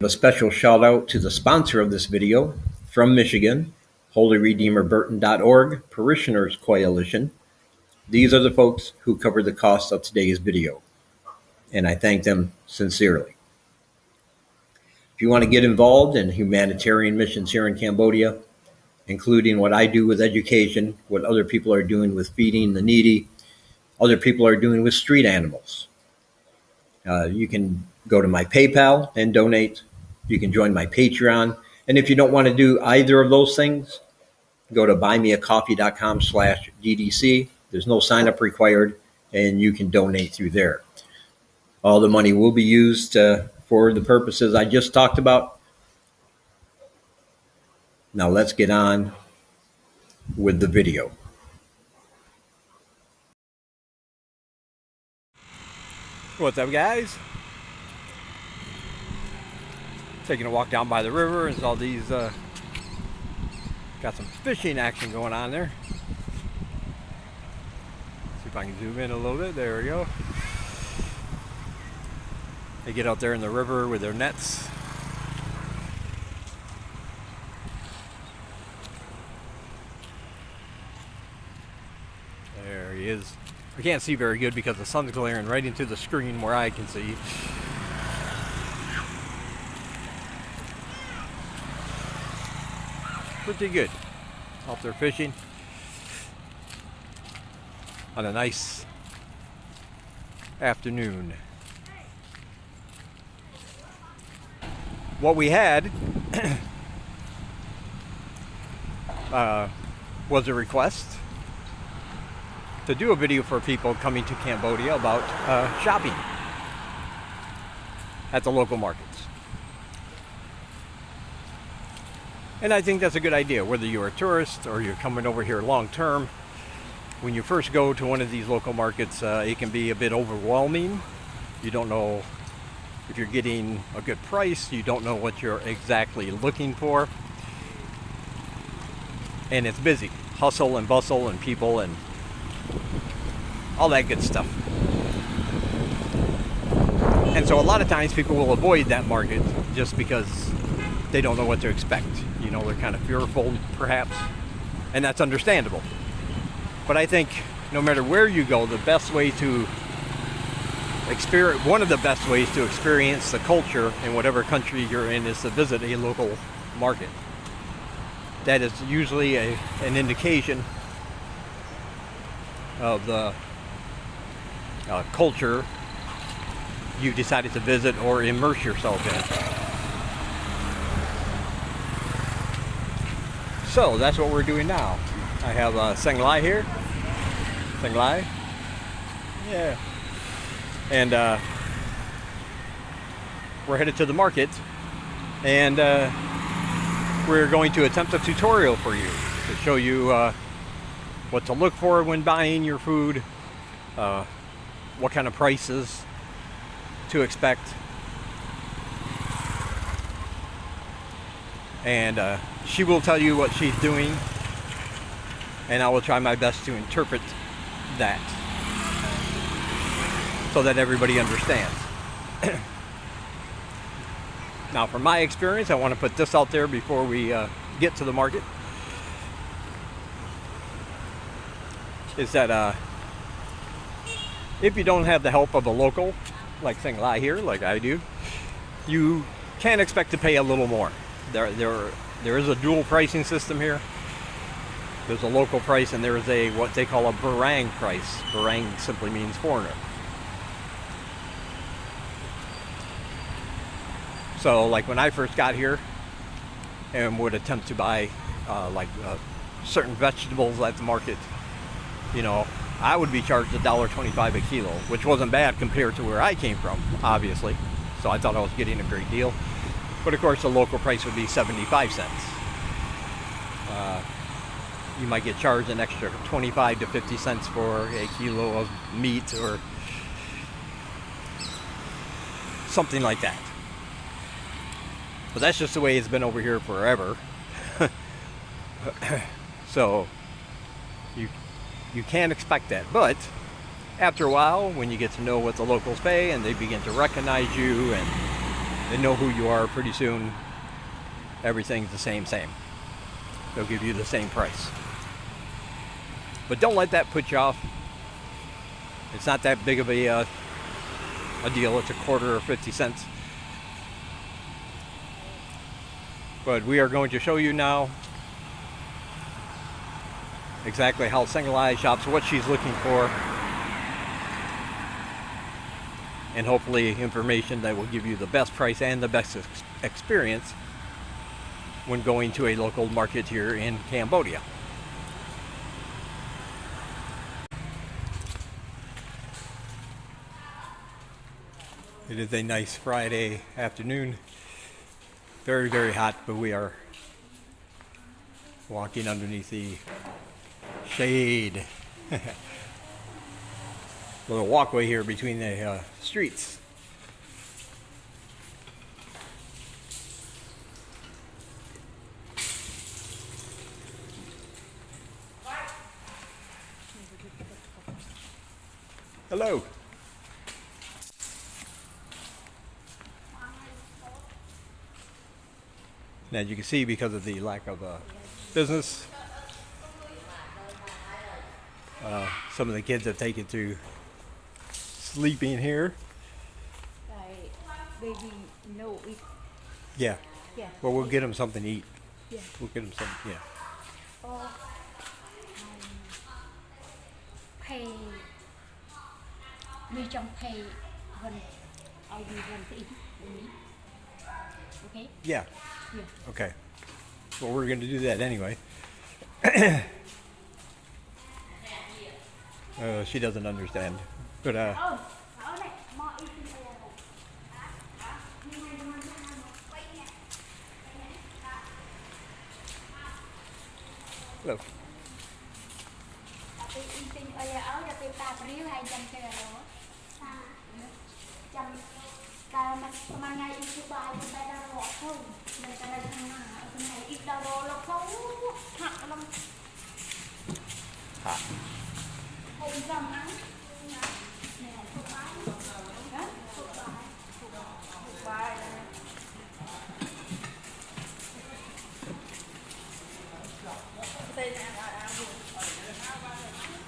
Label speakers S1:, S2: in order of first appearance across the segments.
S1: A special shout out to the sponsor of this video from Michigan, HolyRedeemerBurton.org, Parishioners Coalition. These are the folks who cover the cost of today's video, and I thank them sincerely. If you want to get involved in humanitarian missions here in Cambodia, including what I do with education, what other people are doing with feeding the needy, other people are doing with street animals, you can go to my PayPal and donate. You can join my Patreon. And if you don't want to do either of those things, go to buymeacoffee.com/DDC. There's no sign up required, and you can donate through there. All the money will be used for the purposes I just talked about. Now let's get on with the video.
S2: What's up, guys? Taking a walk down by the river, and all these got some fishing action going on there. See if I can zoom in a little bit. There we go. They get out there in the river with their nets. There he is. I can't see very good because the sun's glaring right into the screen where I can see. Pretty good. Out there fishing on a nice afternoon. What we had was a request to do a video for people coming to Cambodia about shopping at the local markets. And I think that's a good idea, whether you're a tourist or you're coming over here long term. When you first go to one of these local markets, it can be a bit overwhelming. You don't know if you're getting a good price. You don't know what you're exactly looking for. And it's busy. Hustle and bustle and people and all that good stuff. And so a lot of times people will avoid that market just because they don't know what to expect. You know, they're kind of fearful, perhaps, and that's understandable. But I think no matter where you go, the best way to experience, one of the best ways to experience the culture in whatever country you're in is to visit a local market. That is usually an indication of the culture you decided to visit or immerse yourself in. So that's what we're doing now. I have Seng Lai here. Seng Lai. Yeah. And we're headed to the market. And we're going to attempt a tutorial for you to show you what to look for when buying your food, what kind of prices to expect. And she will tell you what she's doing, and I will try my best to interpret that so that everybody understands. Now, from my experience, I want to put this out there before we get to the market, is that if you don't have the help of a local, like Seng Lai here, like I do, you can expect to pay a little more. There is a dual pricing system here. There's a local price and there is a what they call a barang price. Barang simply means foreigner. So like when I first got here and would attempt to buy certain vegetables at the market, you know, I would be charged $1.25 a kilo, which wasn't bad compared to where I came from, obviously. So I thought I was getting a great deal. But of course the local price would be 75 cents. You might get charged an extra 25 to 50 cents for a kilo of meat or something like that. But that's just the way it's been over here forever. So you can't expect that. But after a while, when you get to know what the locals pay and they begin to recognize you and They know who you are. Pretty soon, everything's the same. They'll give you the same price. But don't let that put you off. It's not that big of a deal. It's a quarter or 50 cents. But we are going to show you now exactly how Single-Eye shops, what she's looking for, and hopefully information that will give you the best price and the best experience when going to a local market here in Cambodia. It is a nice Friday afternoon. Very, very hot, but we are walking underneath the shade. Little walkway here between the streets. Hello. And as you can see, because of the lack of business, some of the kids have taken to sleeping here.
S3: Baby, no, eat.
S2: Yeah.
S3: Yeah.
S2: Well, we'll get them something to eat.
S3: Yeah.
S2: We'll get them something. Yeah.
S3: Or pay. Me trong pay when I will want to eat with me. Okay?
S2: Yeah.
S3: Yeah.
S2: Okay. Well, we're going to do that anyway. She doesn't understand. But hello.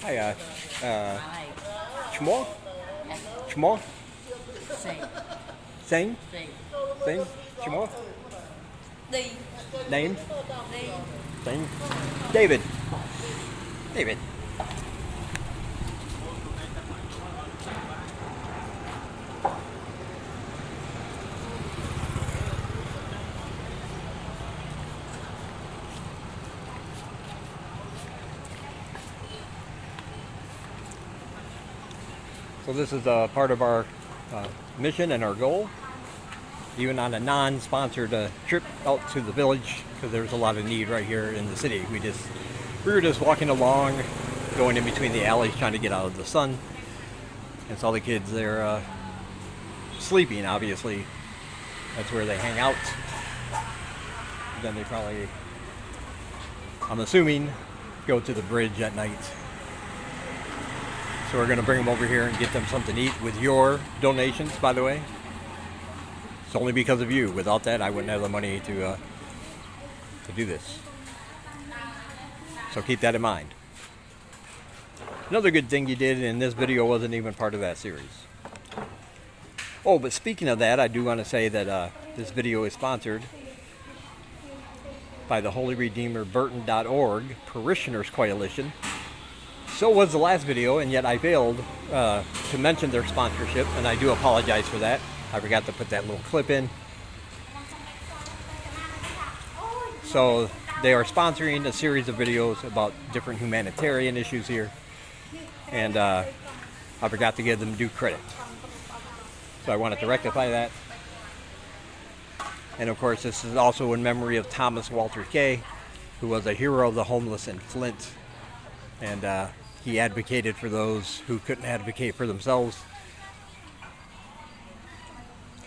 S2: Hi, Chmo? Chmo? Sing? Sing? Chmo? Name? Sing? David. David. So this is part of our mission and our goal, even on a non-sponsored trip out to the village, because there's a lot of need right here in the city. We were just walking along, going in between the alleys, trying to get out of the sun, and saw the kids there sleeping. Obviously, that's where they hang out. Then they probably, I'm assuming, go to the bridge at night. So we're going to bring them over here and get them something to eat with your donations, by the way. It's only because of you. Without that, I wouldn't have the money to do this. So keep that in mind. Another good thing you did, and this video wasn't even part of that series. Oh, but speaking of that, I do want to say that this video is sponsored by the Holy Redeemer Burton.org Parishioners Coalition. So was the last video, and yet I failed to mention their sponsorship, and I do apologize for that. I forgot to put that little clip in. So they are sponsoring a series of videos about different humanitarian issues here, and I forgot to give them due credit. So I wanted to rectify that. And of course, this is also in memory of Thomas Walter Kay, who was a hero of the homeless in Flint, and he advocated for those who couldn't advocate for themselves.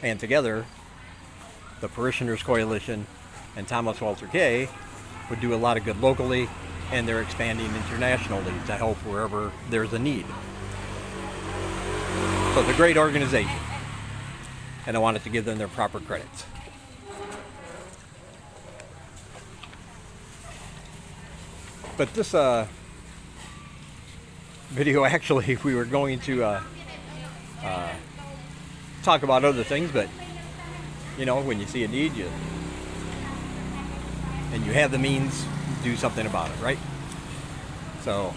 S2: And together, the Parishioners Coalition and Thomas Walter Kay would do a lot of good locally, and they're expanding internationally to help wherever there's a need. So it's a great organization. and I wanted to give them their proper credits. But this video, actually, we were going to talk about other things, but you know, when you see a need, and you have the means, do something about it, right? So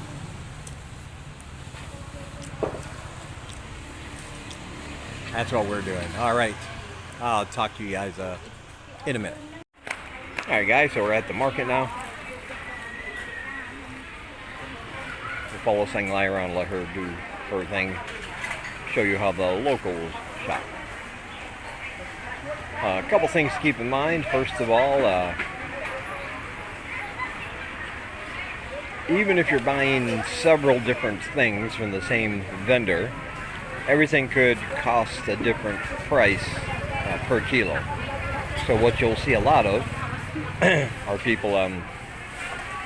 S2: that's what we're doing. All right, I'll talk to you guys in a minute. All right, guys, so we're at the market now. We'll follow Sanglai around, let her do her thing, show you how the locals shop. A couple things to keep in mind. First of all, even if you're buying several different things from the same vendor, everything could cost a different price per kilo. So what you'll see a lot of are people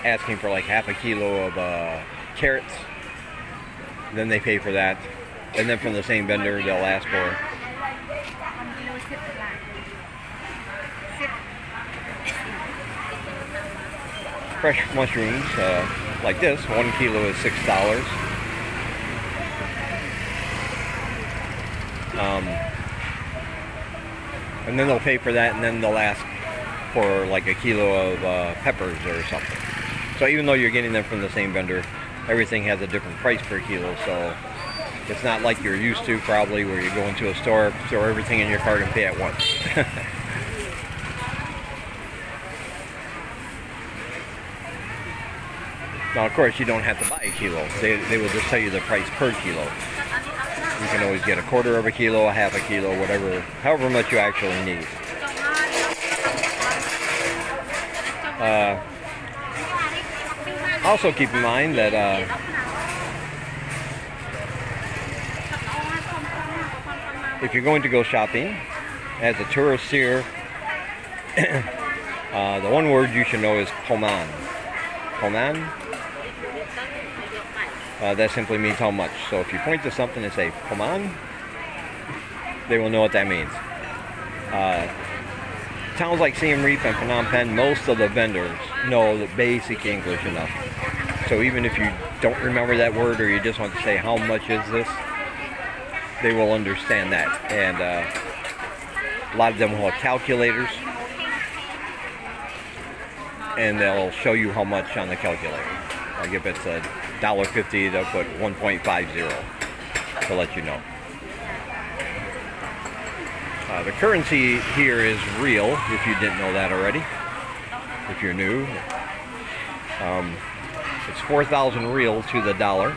S2: asking for like half a kilo of carrots. Then they pay for that. And then from the same vendor, they'll ask for fresh mushrooms like this. 1 kilo is $6. And then they'll pay for that, and then they'll ask for like a kilo of peppers or something. So even though you're getting them from the same vendor, everything has a different price per kilo. So it's not like you're used to probably, where you go into a store, throw everything in your cart and pay at once. Now, of course, you don't have to buy a kilo. They will just tell you the price per kilo. You can always get a quarter of a kilo, a half a kilo, whatever, however much you actually need. Also keep in mind that if you're going to go shopping as a tourist here, the one word you should know is poman. Poman? That simply means how much. So if you point to something and say poman, they will know what that means. Towns like Siem Reap and Phnom Penh, most of the vendors know the basic English enough. So even if you don't remember that word, or you just want to say how much is this, they will understand that. And a lot of them will have calculators, and they'll show you how much on the calculator. Like if it's $1.50, they'll put 1.50 to let you know. The currency here is real, if you didn't know that already, if you're new. It's 4,000 real to the dollar.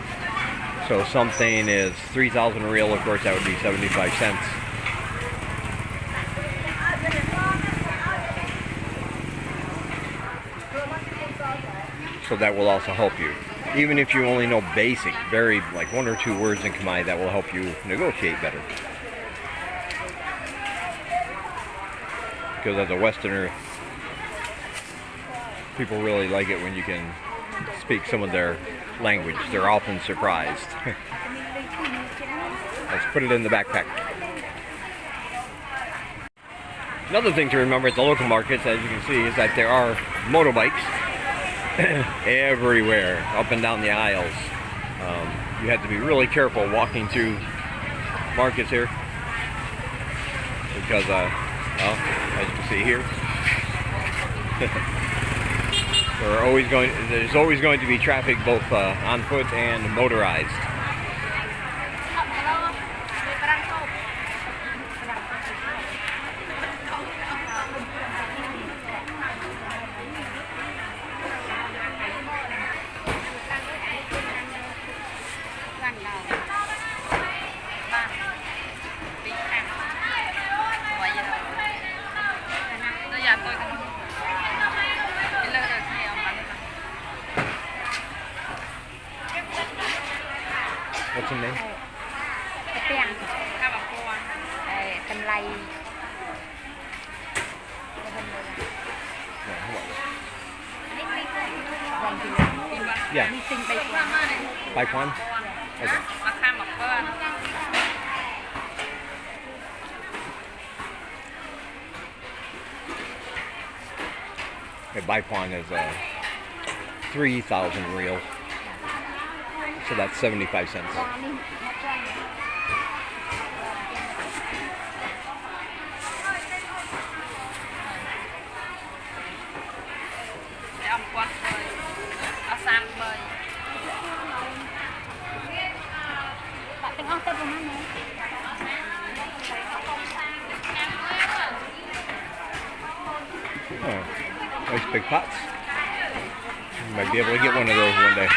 S2: So something is 3,000 real, of course that would be 75 cents. So that will also help you. Even if you only know basic, very like 1 or 2 words in Khmer, that will help you negotiate better. Because as a Westerner, people really like it when you can speak some of their language. They're often surprised. Let's put it in the backpack. Another thing to remember at the local markets, as you can see, is that there are motorbikes everywhere, up and down the aisles. You have to be really careful walking through markets here, because well, as you can see here, there's always going to be traffic, both on foot and motorized. What's the name? Yeah. Bike one? Okay. A baipan is 3,000 real, so that's 75 cents. Oh, nice big pots. You might be able to get one of those one day.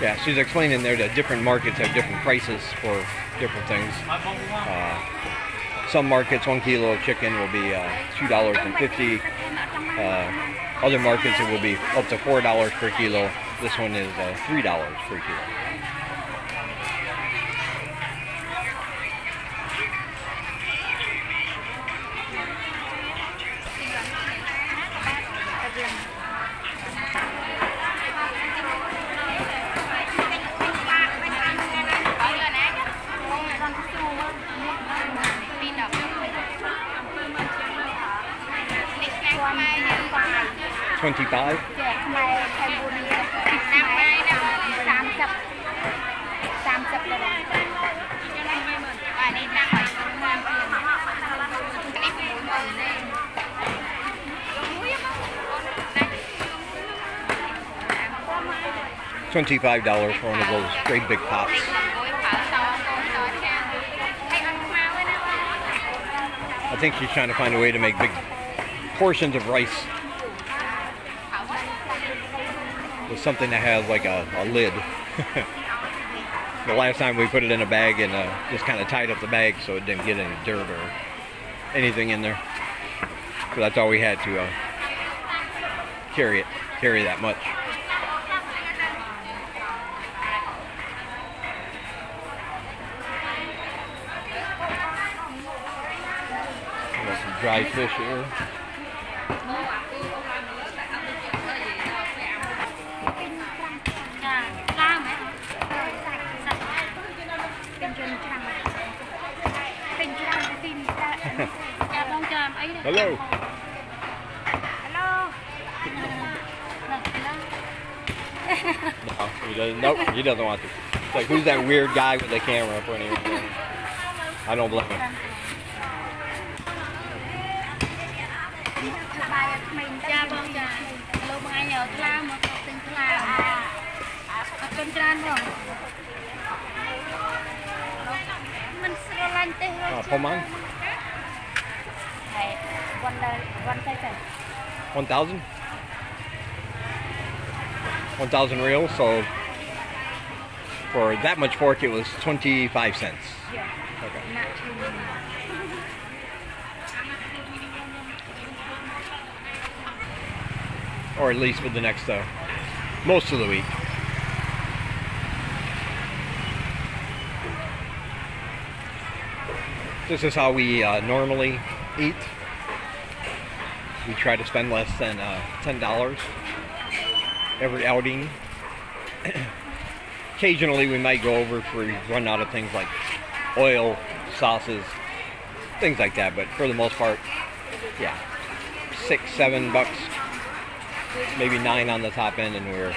S2: Yeah, she's explaining there that different markets have different prices for different things. Some markets, 1 kilo of chicken will be $2.50. Other markets it will be up to $4 per kilo. This one is $3 per kilo. $25? $25 for one of those great big pots. I think she's trying to find a way to make big portions of rice with something that has like a lid. The last time we put it in a bag and just kind of tied up the bag so it didn't get any dirt or anything in there. So that's all we had to carry that much. Got some dried fish here. Hello. No, he doesn't. Nope, he doesn't want to. It's like, who's that weird guy with the camera pointing at him? I don't blame him. Come on. 1,000? 1,000 real, so for that much pork it was 25 cents.
S3: Yeah.
S2: Okay.
S3: Not too many.
S2: Or at least for the next, most of the week. This is how we normally eat. We try to spend less than $10 every outing. occasionally we might go over if we run out of things like oil, sauces, things like that. But for the most part, yeah, $6-7, maybe $9 on the top end, and we're.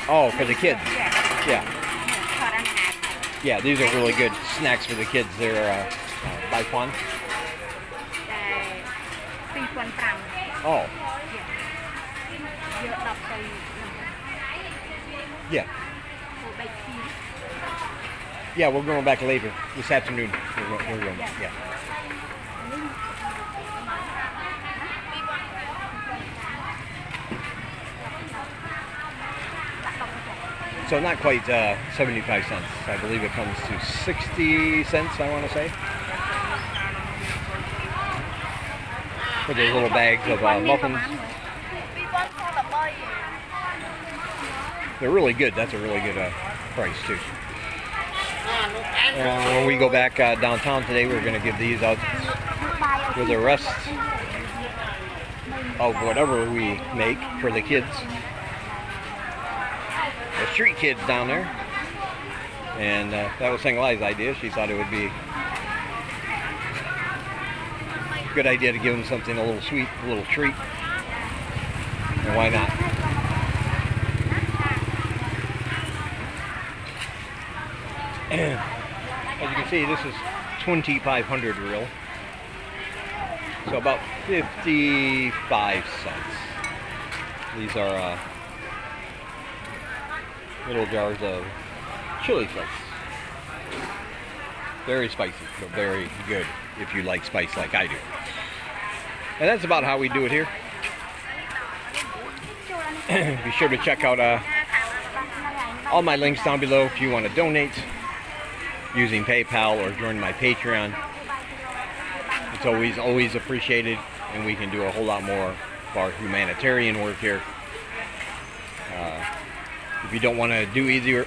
S2: Oh, for the kids. Yeah. Yeah, these are really good snacks for the kids. They're Baijuan. Oh. Yeah. Yeah, we're going back later this afternoon. We're going. Yeah. So not quite 75 cents. I believe it comes to 60 cents, I want to say. For those little bags of muffins. They're really good. That's a really good price too. When we go back downtown today, we're going to give these out with the rest of whatever we make for the kids. The street kids down there. And that was Senglai's idea. She thought it would be a good idea to give them something a little sweet, a little treat. And why not? As you can see, this is 2,500 real. So about 55 cents. These are little jars of chili flakes. Very spicy, but very good if you like spice like I do. And that's about how we do it here. Be sure to check out all my links down below if you want to donate using PayPal or join my Patreon. It's always appreciated, and we can do a whole lot more of our humanitarian work here. If you don't want to do either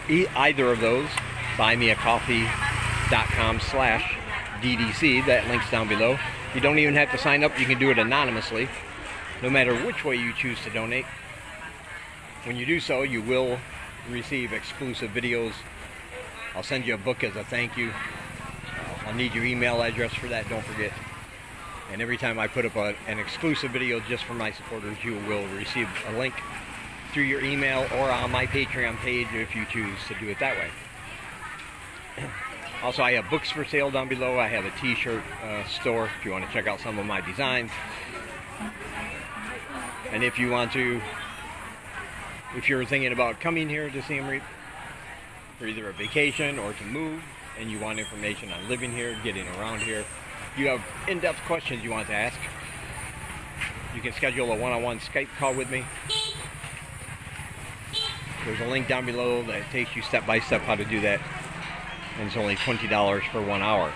S2: of those, buymeacoffee.com/DDC. That link's down below. You don't even have to sign up. You can do it anonymously, no matter which way you choose to donate. When you do so, you will receive exclusive videos. I'll send you a book as a thank you. I'll need your email address for that, don't forget. And every time I put up an exclusive video just for my supporters, you will receive a link through your email or on my Patreon page if you choose to do it that way. Also, I have books for sale down below. I have a t-shirt store if you want to check out some of my designs. And if you want to, if you're thinking about coming here to Siem Reap for either a vacation or to move, and you want information on living here, getting around here, you have in-depth questions you want to ask, you can schedule a one-on-one Skype call with me. There's a link down below that takes you step by step how to do that, and it's only $20 for 1 hour.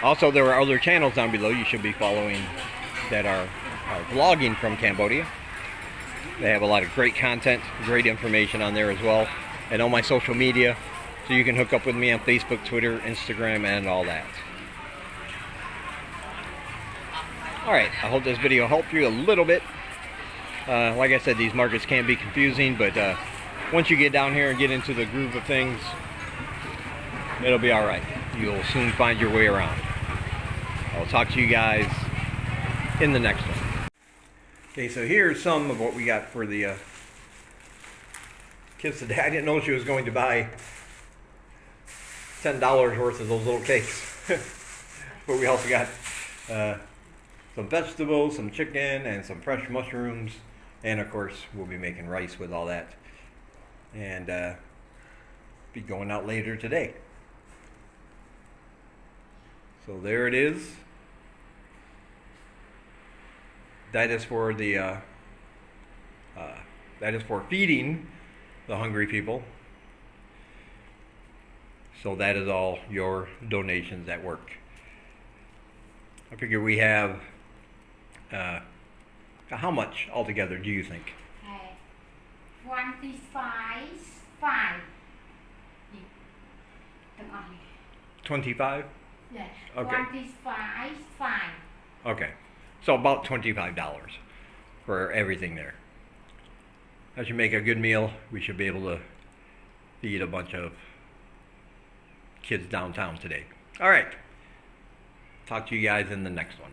S2: Also, there are other channels down below you should be following that are vlogging from Cambodia. They have a lot of great content, great information on there as well, and on my social media, so you can hook up with me on Facebook, Twitter, Instagram, and all that. Alright, I hope this video helped you a little bit. Like I said, these markets can be confusing, but once you get down here and get into the groove of things, it'll be alright. You'll soon find your way around. I'll talk to you guys in the next one. Okay, so here's some of what we got for the kids today. I didn't know she was going to buy $10 worth of those little cakes. But we also got some vegetables, some chicken, and some fresh mushrooms. And of course, we'll be making rice with all that. And be going out later today. So there it is. That is for the that is for feeding the hungry people. So that is all your donations at work. I figure we have how much altogether do you think? 25?
S3: Yeah.
S2: Okay.
S3: 25.
S2: Okay. So about $25 for everything there. That should make a good meal. We should be able to feed a bunch of kids downtown today. All right. Talk to you guys in the next one.